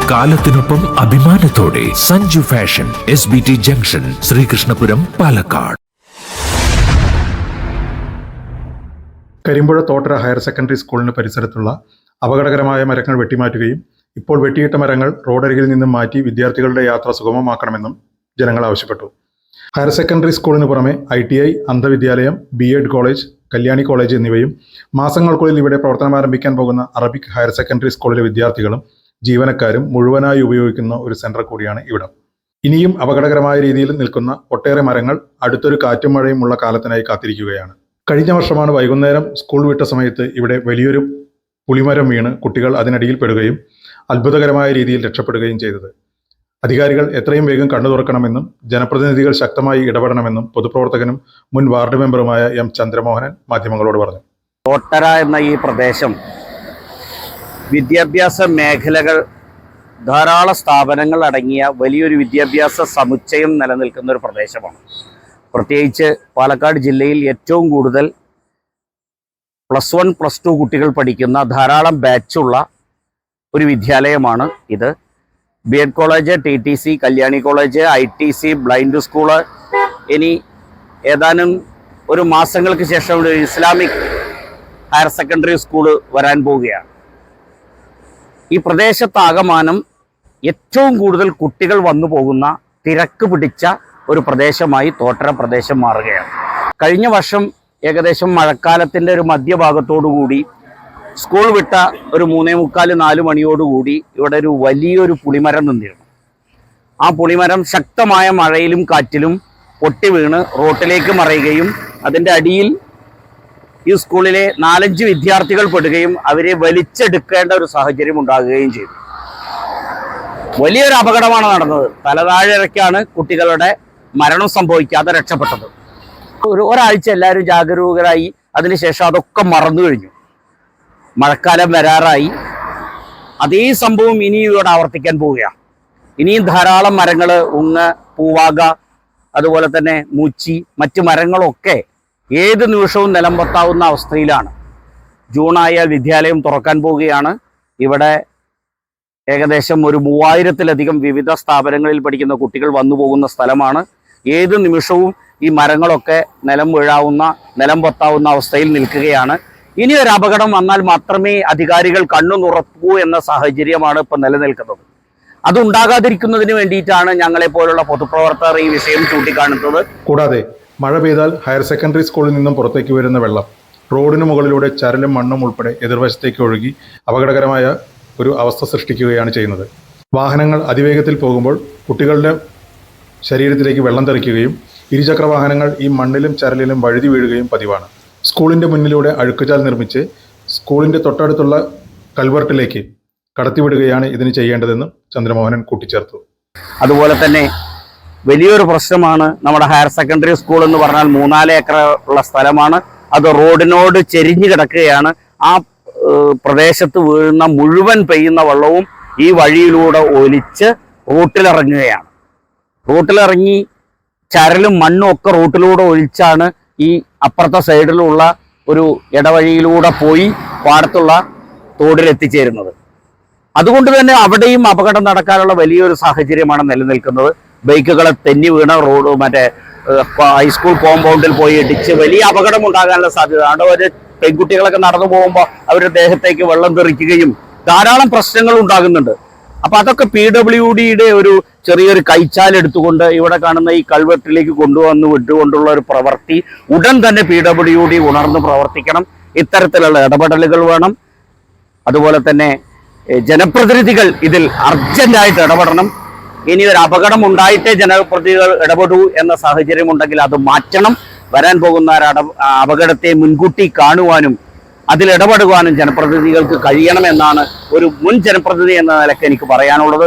കാലത്തിനൊപ്പം അഭിമാനത്തോടെ Sanju fashion SBT junction, Sreekrishnapuram, Palakkad. Karimpuzha Thottara higher secondary സ്കൂളിന് പരിസരത്തുള്ള അപകടകരമായ മരങ്ങൾ വെട്ടിമാറ്റുകയും ഇപ്പോൾ വെട്ടിയിട്ട മരങ്ങൾ റോഡരികിൽ നിന്നും മാറ്റി വിദ്യാർത്ഥികളുടെ യാത്ര സുഗമമാക്കണമെന്നും ജനങ്ങൾ ആവശ്യപ്പെട്ടു. ഹയർ സെക്കൻഡറി സ്കൂളിന് പുറമെ ITI, അന്ധവിദ്യാലയം, B.Ed college, Kalyani college എന്നിവയും മാസങ്ങൾക്കുള്ളിൽ ഇവിടെ പ്രവർത്തനം ആരംഭിക്കാൻ പോകുന്ന അറബിക് ഹയർ സെക്കൻഡറി സ്കൂളിലെ വിദ്യാർത്ഥികളും ജീവനക്കാരും മുഴുവനായി ഉപയോഗിക്കുന്ന ഒരു സെന്റർ കൂടിയാണ് ഇവിടം. ഇനിയും അപകടകരമായ രീതിയിൽ നിൽക്കുന്ന ഒട്ടേറെ മരങ്ങൾ അടുത്തൊരു കാറ്റും മഴയും ഉള്ള കാലത്തിനായി കാത്തിരിക്കുകയാണ്. കഴിഞ്ഞ വർഷമാണ് വൈകുന്നേരം സ്കൂൾ വിട്ട സമയത്ത് ഇവിടെ വലിയൊരു പുളിമരം വീണ് കുട്ടികൾ അതിനടിയിൽ പെടുകയും അത്ഭുതകരമായ രീതിയിൽ രക്ഷപ്പെടുകയും ചെയ്തത്. അധികാരികൾ എത്രയും വേഗം കണ്ണു തുറക്കണമെന്നും ജനപ്രതിനിധികൾ ശക്തമായി ഇടപെടണമെന്നും പൊതുപ്രവർത്തകനും മുൻ വാർഡ് മെമ്പറുമായ M. ചന്ദ്രമോഹനൻ മാധ്യമങ്ങളോട് പറഞ്ഞു. തോട്ടര എന്ന ഈ പ്രദേശം വിദ്യാഭ്യാസ മേഖലകൾ, ധാരാളം സ്ഥാപനങ്ങൾ അടങ്ങിയ വലിയൊരു വിദ്യാഭ്യാസ സമുച്ചയം നിലനിൽക്കുന്ന ഒരു പ്രദേശമാണ്. പ്രത്യേകിച്ച് പാലക്കാട് ജില്ലയിൽ ഏറ്റവും കൂടുതൽ +1, +2 കുട്ടികൾ പഠിക്കുന്ന ധാരാളം ബാച്ചുള്ള ഒരു വിദ്യാലയമാണ് ഇത്. B.Ed college, TTC, Kalyani college, ITC, blind school, ഇനി ഏതാനും ഒരു മാസങ്ങൾക്ക് ശേഷം ഒരു ഇസ്ലാമിക് ഹയർ സെക്കൻഡറി സ്കൂള് വരാൻ പോവുകയാണ്. ഈ പ്രദേശത്താകമാനം ഏറ്റവും കൂടുതൽ കുട്ടികൾ വന്നു പോകുന്ന തിരക്ക് പിടിച്ച ഒരു പ്രദേശമായി തോട്ടര പ്രദേശം മാറുകയാണ്. കഴിഞ്ഞ വർഷം ഏകദേശം മഴക്കാലത്തിൻ്റെ ഒരു മധ്യഭാഗത്തോടുകൂടി സ്കൂൾ വിട്ട ഒരു 3:45-4 മണിയോടുകൂടി ഇവിടെ ഒരു വലിയൊരു പുളിമരം നിന്നിരുന്നു. ആ പുളിമരം ശക്തമായ മഴയിലും കാറ്റിലും പൊട്ടി വീണ് റോട്ടിലേക്ക് മറയുകയും അതിൻ്റെ അടിയിൽ ഈ സ്കൂളിലെ 4-5 വിദ്യാർത്ഥികൾ പെടുകയും അവരെ വലിച്ചെടുക്കേണ്ട ഒരു സാഹചര്യം ഉണ്ടാകുകയും ചെയ്തു. വലിയൊരു അപകടമാണ് നടന്നത്. തലതാഴെക്കാണ് കുട്ടികളുടെ മരണം സംഭവിക്കാതെ രക്ഷപ്പെട്ടത്. ഒരാഴ്ച എല്ലാവരും ജാഗരൂകരായി. അതിനുശേഷം അതൊക്കെ മറന്നു കഴിഞ്ഞു. മഴക്കാലം വരാറായി. അതേ സംഭവം ഇനിയും ഇവിടെ ആവർത്തിക്കാൻ പോവുകയാണ്. ഇനിയും ധാരാളം മരങ്ങൾ, ഉങ്ങ്, പൂവാക, അതുപോലെ തന്നെ മൂച്ചി, മറ്റു മരങ്ങളൊക്കെ ഏത് നിമിഷവും നിലംപൊത്താവുന്ന അവസ്ഥയിലാണ്. ജൂണായാൽ വിദ്യാലയം തുറക്കാൻ പോവുകയാണ്. ഇവിടെ ഏകദേശം ഒരു 3000-ലധികം വിവിധ സ്ഥാപനങ്ങളിൽ പഠിക്കുന്ന കുട്ടികൾ വന്നു പോകുന്ന സ്ഥലമാണ്. ഏത് നിമിഷവും ഈ മരങ്ങളൊക്കെ നിലം പൊത്താവുന്ന അവസ്ഥയിൽ നിൽക്കുകയാണ്. ഇനി ഒരു അപകടം വന്നാൽ മാത്രമേ അധികാരികൾ കണ്ണു തുറക്കൂ എന്ന സാഹചര്യമാണ് ഇപ്പം നിലനിൽക്കുന്നത്. അതുണ്ടാകാതിരിക്കുന്നതിന് വേണ്ടിയിട്ടാണ് ഞങ്ങളെപ്പോലുള്ള പൊതുപ്രവർത്തകർ ഈ വിഷയം ചൂണ്ടിക്കാണിച്ചത്. കൂടാതെ മഴ പെയ്താൽ ഹയർ സെക്കൻഡറി സ്കൂളിൽ നിന്നും പുറത്തേക്ക് വരുന്ന വെള്ളം റോഡിന് മുകളിലൂടെ ചരലും മണ്ണും ഉൾപ്പെടെ എതിർവശത്തേക്ക് ഒഴുകി അപകടകരമായ ഒരു അവസ്ഥ സൃഷ്ടിക്കുകയാണ് ചെയ്യുന്നത്. വാഹനങ്ങൾ അതിവേഗത്തിൽ പോകുമ്പോൾ കുട്ടികളുടെ ശരീരത്തിലേക്ക് വെള്ളം തെറിക്കുകയും ഇരുചക്ര വാഹനങ്ങൾ ഈ മണ്ണിലും ചരലിലും വഴുതി വീഴുകയും പതിവാണ്. സ്കൂളിൻ്റെ മുന്നിലൂടെ അഴുക്കുചാൽ നിർമ്മിച്ച് സ്കൂളിൻ്റെ തൊട്ടടുത്തുള്ള കൽവർട്ടിലേക്ക് കടത്തിവിടുകയാണ് ഇതിന് ചെയ്യേണ്ടതെന്നും ചന്ദ്രമോഹനൻ കൂട്ടിച്ചേർത്തു. അതുപോലെ തന്നെ വലിയൊരു പ്രശ്നമാണ് നമ്മുടെ ഹയർ സെക്കൻഡറി സ്കൂൾ എന്ന് പറഞ്ഞാൽ 3-4 ഏക്കർ ഉള്ള സ്ഥലമാണ്. അത് റോഡിനോട് ചെരിഞ്ഞു കിടക്കുകയാണ്. ആ പ്രദേശത്ത് വീഴുന്ന മുഴുവൻ പെയ്യുന്ന വെള്ളവും ഈ വഴിയിലൂടെ ഒലിച്ച് റോട്ടിലിറങ്ങുകയാണ്. റോട്ടിലിറങ്ങി ചരലും മണ്ണും ഒക്കെ റോട്ടിലൂടെ ഒഴിച്ചാണ് ഈ അപ്പുറത്തെ സൈഡിലുള്ള ഒരു ഇടവഴിയിലൂടെ പോയി പാടത്തുള്ള തോടിലെത്തിച്ചേരുന്നത്. അതുകൊണ്ട് തന്നെ അവിടെയും അപകടം നടക്കാനുള്ള വലിയൊരു സാഹചര്യമാണ് നിലനിൽക്കുന്നത്. ബൈക്കുകളെ തെന്നി വീണ റോഡ് ഹൈസ്കൂൾ കോമ്പൗണ്ടിൽ പോയി ഇടിച്ച് വലിയ അപകടം ഉണ്ടാകാനുള്ള സാധ്യത. അവിടെ പെൺകുട്ടികളൊക്കെ നടന്നു പോകുമ്പോൾ അവരുടെ ദേഹത്തേക്ക് വെള്ളം തെറിക്കുകയും ധാരാളം പ്രശ്നങ്ങൾ ഉണ്ടാകുന്നുണ്ട്. അപ്പം അതൊക്കെ PWDയുടെ ഒരു ചെറിയൊരു കൈച്ചാൽ എടുത്തുകൊണ്ട് ഇവിടെ കാണുന്ന ഈ കൾവെട്ടിലേക്ക് കൊണ്ടുവന്ന് വിട്ടുകൊണ്ടുള്ള ഒരു പ്രവൃത്തി ഉടൻ തന്നെ PWD ഉണർന്ന് പ്രവർത്തിക്കണം. ഇത്തരത്തിലുള്ള ഇടപെടലുകൾ വേണം. അതുപോലെ തന്നെ ജനപ്രതിനിധികൾ ഇതിൽ അർജന്റായിട്ട് ഇടപെടണം. ഇനി ഒരു അപകടം ഉണ്ടായിട്ടേ ജനപ്രതിനിധികൾ ഇടപെടൂ എന്ന സാഹചര്യം ഉണ്ടെങ്കിൽ അത് മാറ്റണം. വരാൻ പോകുന്ന അപകടത്തെ മുൻകൂട്ടി കാണുവാനും അതിൽ ഇടപെടുവാനും ജനപ്രതിനിധികൾക്ക് കഴിയണമെന്നാണ് ഒരു മുൻ ജനപ്രതിനിധി എന്ന നിലയ്ക്ക് എനിക്ക് പറയാനുള്ളത്.